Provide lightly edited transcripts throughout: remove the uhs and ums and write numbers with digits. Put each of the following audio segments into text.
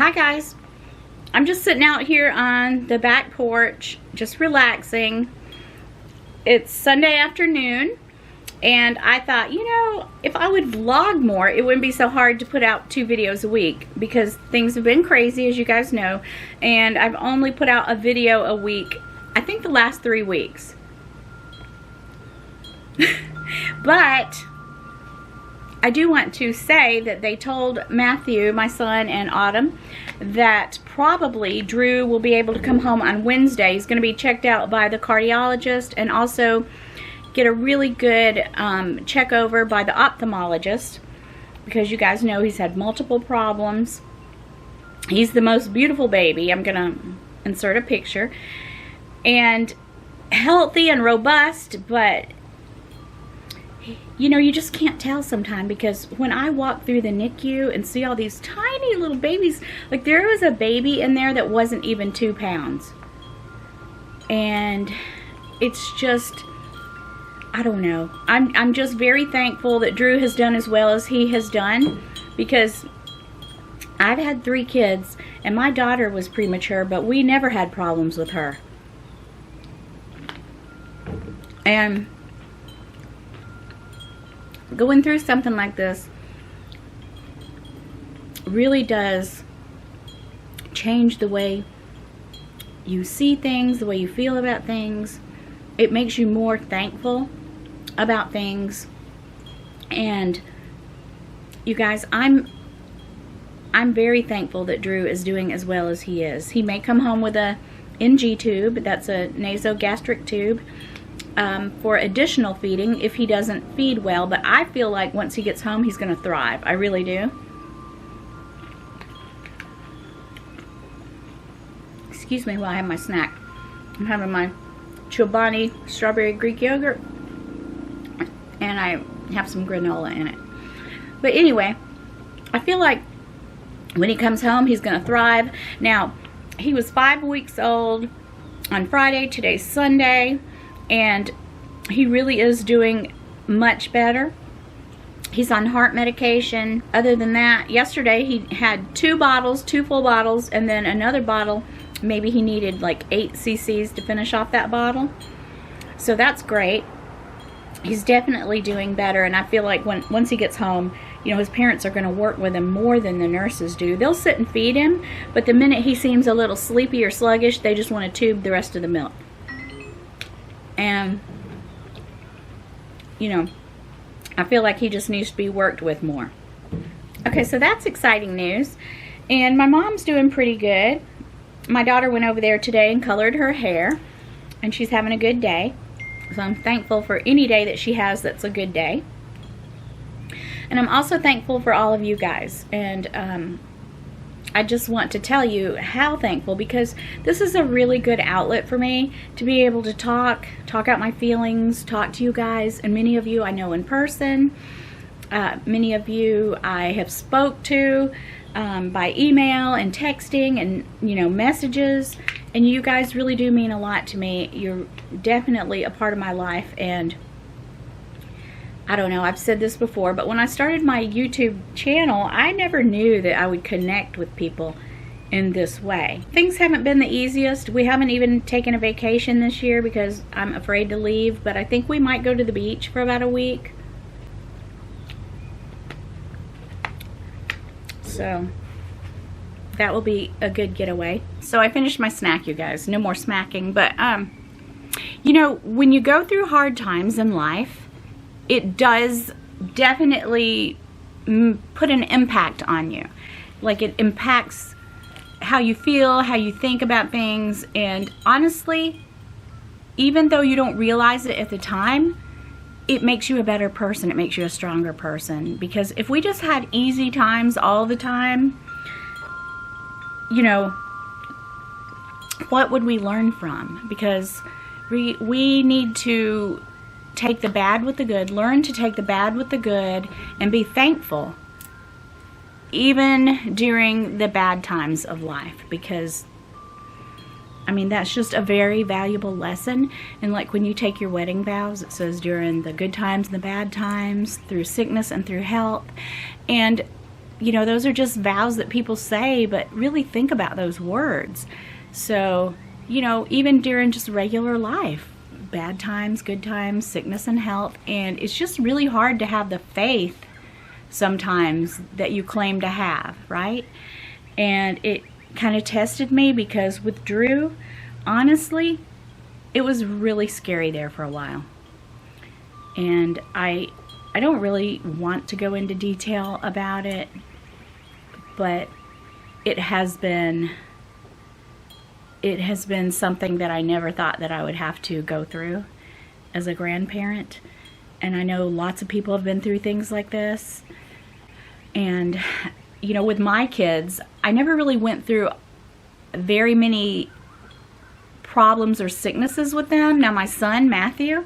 Hi guys, I'm just sitting out here on the back porch, just relaxing. It's Sunday afternoon, and I thought, you know, if I would vlog more, it wouldn't be so hard to put out 2 videos a week, because things have been crazy, as you guys know, and I've only put out a video a week, I think the last 3 weeks. But I do want to say that they told Matthew, my son, and Autumn that probably Drew will be able to come home on Wednesday. He's going to be checked out by the cardiologist and also get a really good check over by the ophthalmologist, because you guys know he's had multiple problems. He's the most beautiful baby. I'm going to insert a picture. And healthy and robust, but you know, you just can't tell sometimes, because when I walk through the NICU and see all these tiny little babies, like there was a baby in there that wasn't even 2 pounds. And it's just, I don't know. I'm just very thankful that Drew has done as well as he has done, because I've had 3 kids and my daughter was premature, but we never had problems with her. And going through something like this really does change the way you see things, the way you feel about things. It makes you more thankful about things. And you guys, I'm very thankful that Drew is doing as well as he is. He may come home with a NG tube, that's a nasogastric tube, for additional feeding if he doesn't feed well, but I feel like once he gets home he's going to thrive. I really do. Excuse me while I have my snack. I'm having my Chobani strawberry Greek yogurt, and I have some granola in it. But anyway, I feel like when he comes home he's going to thrive. Now, he was 5 weeks old on Friday. Today's Sunday. And he really is doing much better. He's on heart medication. Other than that, yesterday he had 2 bottles, 2 full bottles, and then another bottle. Maybe he needed like 8 cc's to finish off that bottle. So that's great. He's definitely doing better, and I feel like once he gets home, you know, his parents are going to work with him more than the nurses do. They'll sit and feed him, but the minute he seems a little sleepy or sluggish, they just want to tube the rest of the milk. And, you know, I feel like he just needs to be worked with more. Okay, so that's exciting news. And my mom's doing pretty good. My daughter went over there today and colored her hair, and she's having a good day. So I'm thankful for any day that she has that's a good day. And I'm also thankful for all of you guys. And I just want to tell you how thankful, because this is a really good outlet for me to be able to talk out my feelings, talk to you guys, and many of you I know in person. Many of you I have spoke to by email and texting and, you know, messages, and you guys really do mean a lot to me. You're definitely a part of my life, and I don't know, I've said this before, but when I started my YouTube channel, I never knew that I would connect with people in this way. Things haven't been the easiest. We haven't even taken a vacation this year because I'm afraid to leave, but I think we might go to the beach for about a week. So that will be a good getaway. So I finished my snack, you guys. No more smacking, but you know, when you go through hard times in life, it does definitely put an impact on you. Like, it impacts how you feel, how you think about things, and honestly, even though you don't realize it at the time, it makes you a better person. It makes you a stronger person. Because if we just had easy times all the time, you know, what would we learn from? Because we need to take the bad with the good, learn to take the bad with the good, and be thankful even during the bad times of life, because I mean, that's just a very valuable lesson. And like when you take your wedding vows, it says during the good times and the bad times, through sickness and through health. And you know, those are just vows that people say, but really think about those words. So, you know, even during just regular life, bad times, good times, sickness and health, and it's just really hard to have the faith sometimes that you claim to have, right? And it kind of tested me, because with Drew, honestly, it was really scary there for a while. And I don't really want to go into detail about it, but it has been something that I never thought that I would have to go through as a grandparent. And I know lots of people have been through things like this. And, you know, with my kids, I never really went through very many problems or sicknesses with them. Now my son, Matthew,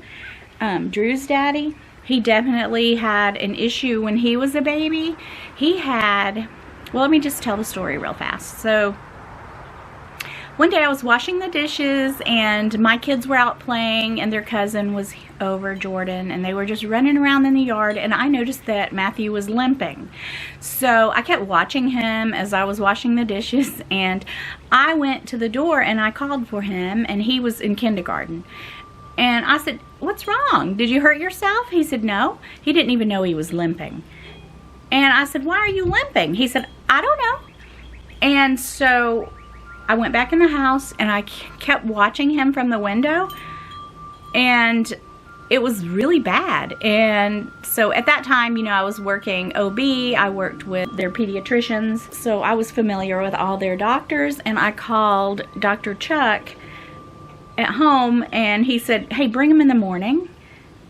Drew's daddy, he definitely had an issue when he was a baby. He had, well, let me just tell the story real fast. So one day I was washing the dishes and my kids were out playing and their cousin was over, Jordan, and they were just running around in the yard, and I noticed that Matthew was limping. So I kept watching him as I was washing the dishes, and I went to the door and I called for him, and he was in kindergarten. And I said, "What's wrong? Did you hurt yourself?" He said, "No." He didn't even know he was limping. And I said, "Why are you limping?" He said, "I don't know." And so I went back in the house and I kept watching him from the window, and it was really bad. And so at that time, you know, I was working OB, I worked with their pediatricians, so I was familiar with all their doctors, and I called Dr. Chuck at home, and he said, "Hey, bring him in the morning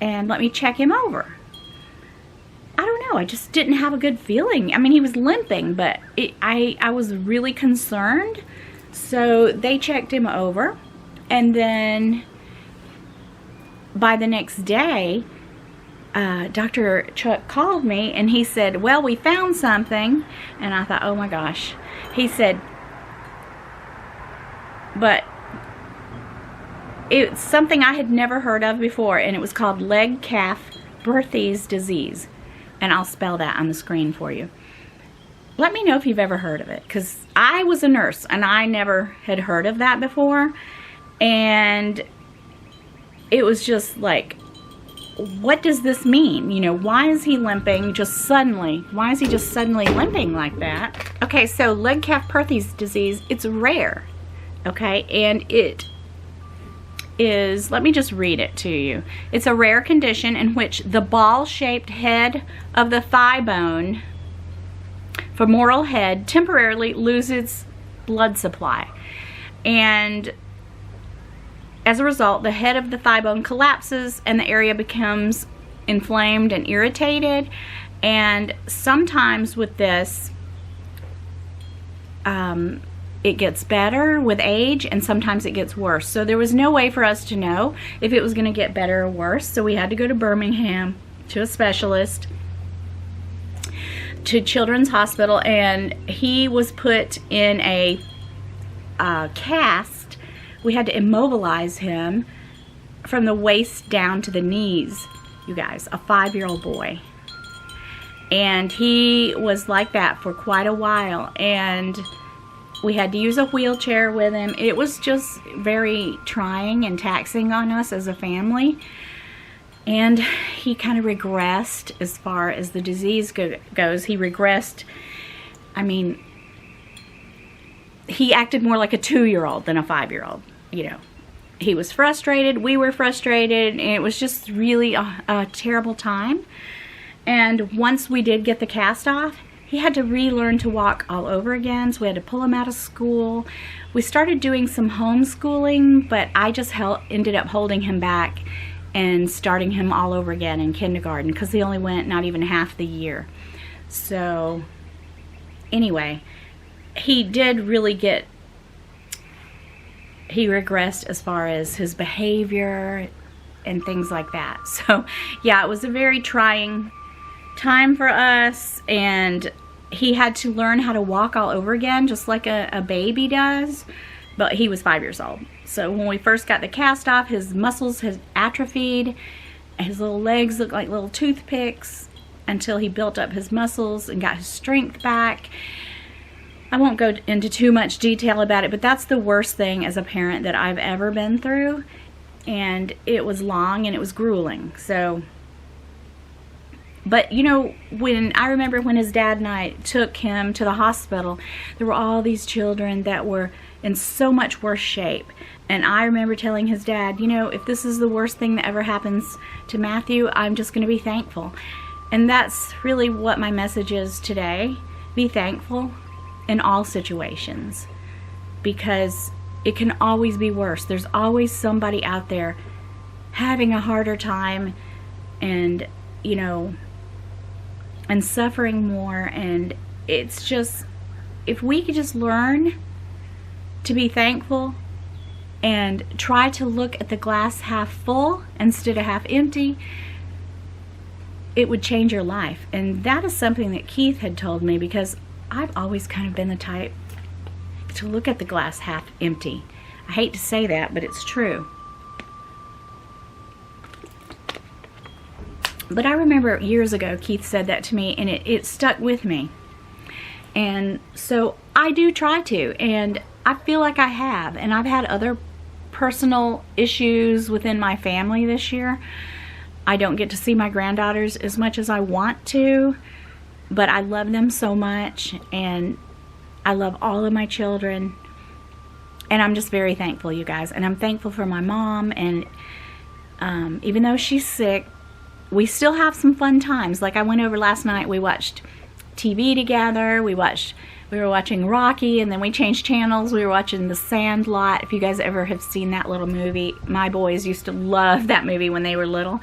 and let me check him over." I don't know, I just didn't have a good feeling. I mean, he was limping, but I was really concerned. So they checked him over, and then by the next day, Dr. Chuck called me and he said, "Well, we found something." And I thought, oh my gosh. He said, but it's something I had never heard of before, and it was called leg calf Burthi's disease. And I'll spell that on the screen for you. Let me know if you've ever heard of it, because I was a nurse and I never had heard of that before. And it was just like, what does this mean? You know, why is he limping just suddenly? Why is he just suddenly limping like that? Okay, so leg calf Burthi's disease, it's rare, okay? And it is, let me just read it to you. It's a rare condition in which the ball-shaped head of the thigh bone, femoral head, temporarily loses blood supply, and as a result the head of the thigh bone collapses and the area becomes inflamed and irritated. And sometimes with this it gets better with age, and sometimes it gets worse. So there was no way for us to know if it was going to get better or worse, so we had to go to Birmingham to a specialist, to Children's Hospital, and he was put in a cast. We had to immobilize him from the waist down to the knees, you guys, a 5-year-old boy. And he was like that for quite a while, and we had to use a wheelchair with him. It was just very trying and taxing on us as a family. And he kind of regressed as far as the disease goes. He regressed, I mean, he acted more like a 2-year-old than a 5-year-old, you know. He was frustrated, we were frustrated, and it was just really a terrible time. And once we did get the cast off, he had to relearn to walk all over again, so we had to pull him out of school. We started doing some homeschooling, but I just ended up holding him back and starting him all over again in kindergarten, because he only went not even half the year. So anyway, he did really he regressed as far as his behavior and things like that. So yeah, it was a very trying time for us, and he had to learn how to walk all over again, just like a baby does. But he was 5 years old. So when we first got the cast off, his muscles had atrophied, his little legs looked like little toothpicks, until he built up his muscles and got his strength back. I won't go into too much detail about it, but that's the worst thing as a parent that I've ever been through. And it was long and it was grueling. So, but you know, when I remember when his dad and I took him to the hospital, there were all these children that were in so much worse shape. And I remember telling his dad, you know, if this is the worst thing that ever happens to Matthew, I'm just going to be thankful. And that's really what my message is today. Be thankful in all situations, because it can always be worse. There's always somebody out there having a harder time and, you know, and suffering more. And it's just, if we could just learn to be thankful and try to look at the glass half full instead of half empty, it would change your life. And that is something that Keith had told me, because I've always kind of been the type to look at the glass half empty. I hate to say that, but it's true. But I remember years ago Keith said that to me, and it stuck with me. And so I do try to, and I feel like I have. And I've had other personal issues within my family this year. I don't get to see my granddaughters as much as I want to, but I love them so much, and I love all of my children, and I'm just very thankful, you guys. And I'm thankful for my mom, and even though she's sick, we still have some fun times. Like I went over last night, we watched TV together, we were watching Rocky, and then we changed channels, we were watching The Sandlot. If you guys ever have seen that little movie, my boys used to love that movie when they were little.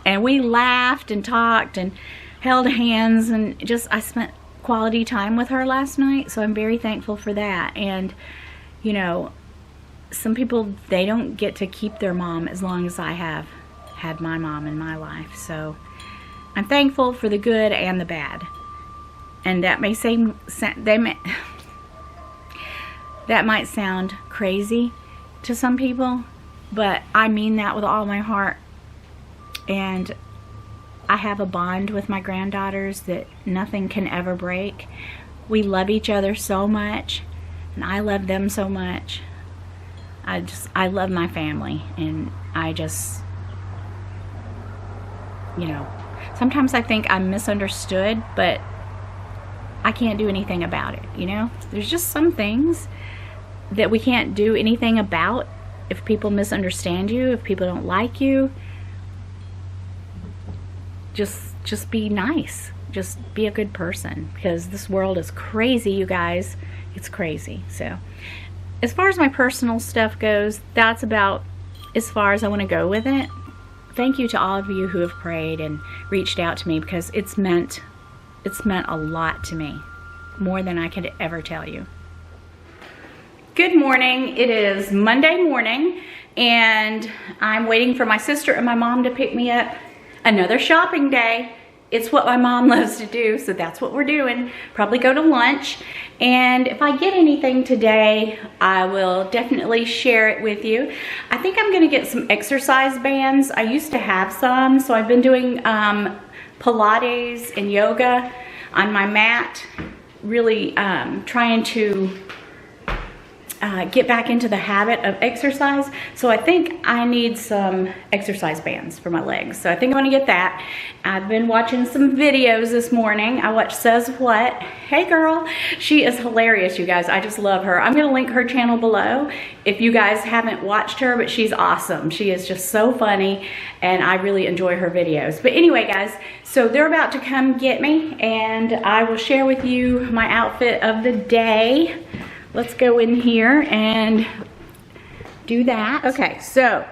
And we laughed and talked and held hands, and just, I spent quality time with her last night, so I'm very thankful for that. And you know, some people, they don't get to keep their mom as long as I have had my mom in my life. So I'm thankful for the good and the bad. And that may seem, that might sound crazy to some people, but I mean that with all my heart. And I have a bond with my granddaughters that nothing can ever break. We love each other so much, and I love them so much. I love my family, and I just, you know, sometimes I think I'm misunderstood, but I can't do anything about it, you know? There's just some things that we can't do anything about. If people misunderstand you, if people don't like you, just be nice. Just be a good person, because this world is crazy, you guys. It's crazy. So as far as my personal stuff goes, that's about as far as I want to go with it. Thank you to all of you who have prayed and reached out to me, because it's meant a lot to me, more than I could ever tell you. Good morning. It is Monday morning, and I'm waiting for my sister and my mom to pick me up. Another shopping day. It's what my mom loves to do, so that's what we're doing. Probably go to lunch, and if I get anything today, I will definitely share it with you. I think I'm gonna get some exercise bands. I used to have some, so I've been doing Pilates and yoga on my mat, really trying to get back into the habit of exercise. So I think I need some exercise bands for my legs. So I think I'm gonna get that. I've been watching some videos this morning. I watched Says What. Hey girl, she is hilarious, you guys. I just love her. I'm gonna link her channel below if you guys haven't watched her, but she's awesome. She is just so funny, and I really enjoy her videos. But anyway, guys, so they're about to come get me, and I will share with you my outfit of the day. Let's go in here and do that. Okay, so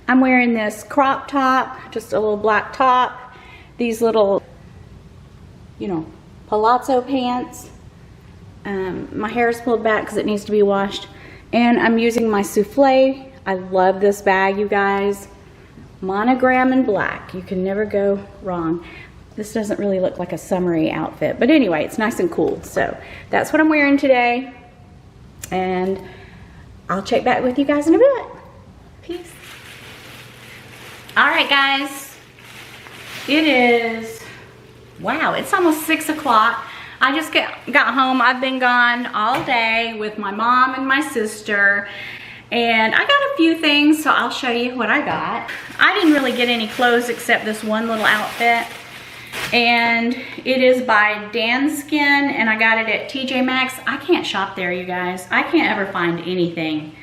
I'm wearing this crop top, just a little black top, these little, you know, palazzo pants. My hair is pulled back because it needs to be washed. And I'm using my souffle. I love this bag, you guys. Monogram in black. You can never go wrong. This doesn't really look like a summery outfit, but anyway, it's nice and cool. So that's what I'm wearing today. And I'll check back with you guys in a bit. Peace. All right, guys. It is Wow, it's almost 6 o'clock. I just got home. I've been gone all day with my mom and my sister. And I got a few things, so I'll show you what I got. I didn't really get any clothes except this one little outfit. And it is by Danskin, and I got it at TJ Maxx. I can't shop there, you guys. I can't ever find anything.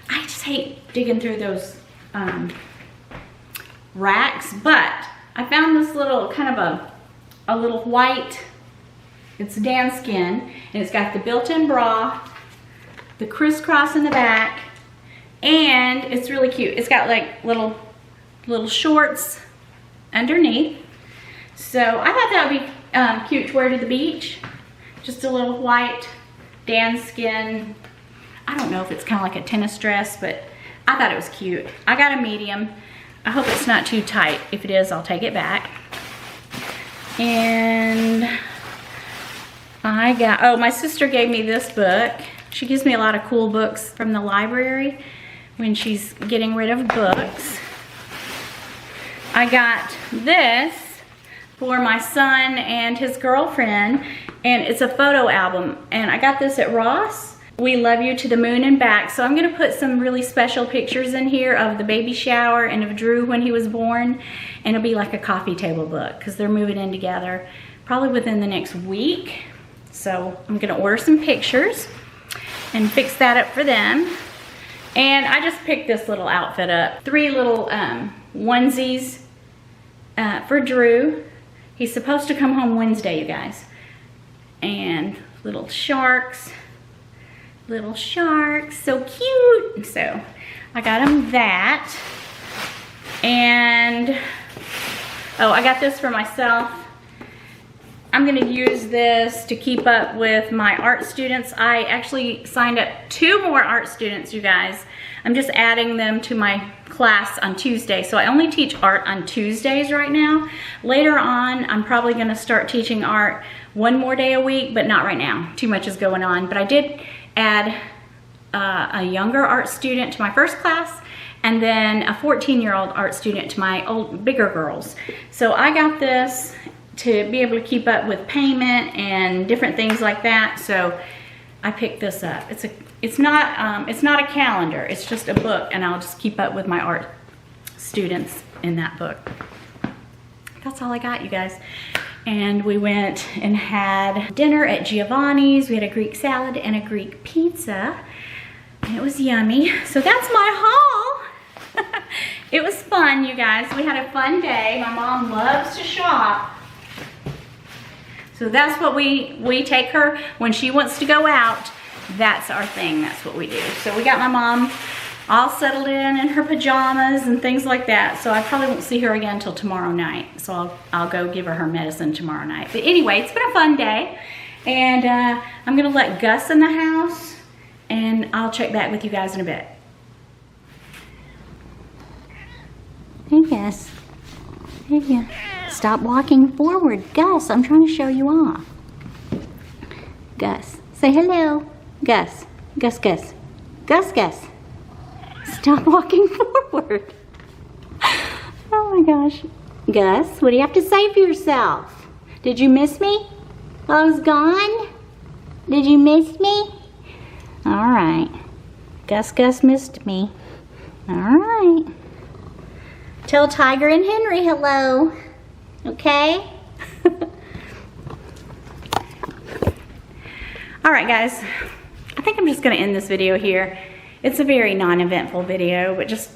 I just hate digging through those racks, but I found this little kind of a little white, it's Danskin, and it's got the built-in bra, the crisscross in the back, and it's really cute. It's got like little shorts underneath. So I thought that would be cute to wear to the beach. Just a little white Danskin. I don't know if it's kind of like a tennis dress, but I thought it was cute. I got a medium. I hope it's not too tight. If it is, I'll take it back. And I got, oh, my sister gave me this book. She gives me a lot of cool books from the library when she's getting rid of books. I got this for my son and his girlfriend, and it's a photo album, and I got this at Ross. We love you to the moon and back. So I'm gonna put some really special pictures in here of the baby shower and of Drew when he was born, and it'll be like a coffee table book because they're moving in together probably within the next week. So I'm gonna order some pictures and fix that up for them. And I just picked this little outfit up. 3 little onesies for Drew. He's supposed to come home Wednesday, you guys. And little sharks, so cute. So I got him that. And, oh, I got this for myself. I'm gonna use this to keep up with my art students. I actually signed up 2 more art students, you guys. I'm just adding them to my class on Tuesday. So I only teach art on Tuesdays right now. Later on, I'm probably gonna start teaching art 1 more day a week, but not right now. Too much is going on. But I did add a younger art student to my first class, and then a 14-year-old art student to my bigger girls. So I got this to be able to keep up with payment and different things like that. So I picked this up. It's not a calendar, it's just a book, and I'll just keep up with my art students in that book. That's all I got, you guys. And we went and had dinner at Giovanni's. We had a Greek salad and a Greek pizza, and it was yummy. So that's my haul. It was fun, you guys. We had a fun day. My mom loves to shop. So that's what we take her when she wants to go out. That's our thing. That's what we do. So we got my mom all settled in her pajamas and things like that. So I probably won't see her again until tomorrow night. So I'll go give her medicine tomorrow night. But anyway, it's been a fun day. And I'm going to let Gus in the house, and I'll check back with you guys in a bit. Hey, Gus. Hey, yeah. Stop walking forward. Gus, I'm trying to show you off. Gus, say hello. Gus, Gus, Gus. Gus, Gus. Stop walking forward. Oh my gosh. Gus, what do you have to say for yourself? Did you miss me while I was gone? Did you miss me? All right. Gus missed me. All right. Tell Tiger and Henry hello. Okay? All right, guys. I think I'm just going to end this video here. It's a very non-eventful video, but just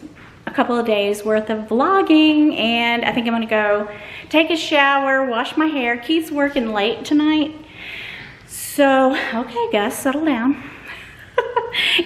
a couple of days worth of vlogging, and I think I'm going to go take a shower, wash my hair. Keith's working late tonight. So, okay, Gus, settle down.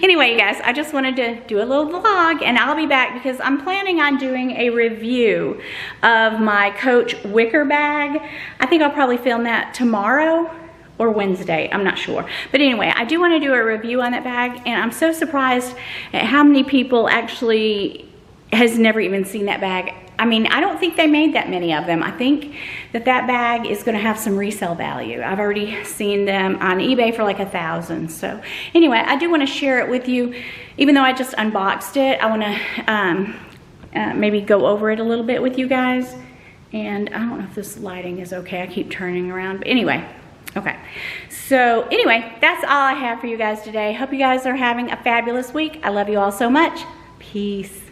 Anyway, you guys, I just wanted to do a little vlog, and I'll be back because I'm planning on doing a review of my Coach wicker bag. I think I'll probably film that tomorrow or Wednesday, I'm not sure. But anyway, I do want to do a review on that bag, and I'm so surprised at how many people actually has never even seen that bag. I mean, I don't think they made that many of them. I think that bag is going to have some resale value. I've already seen them on eBay for like 1,000. So anyway, I do want to share it with you. Even though I just unboxed it, I want to maybe go over it a little bit with you guys. And I don't know if this lighting is okay. I keep turning around. But anyway, okay. So anyway, that's all I have for you guys today. Hope you guys are having a fabulous week. I love you all so much. Peace.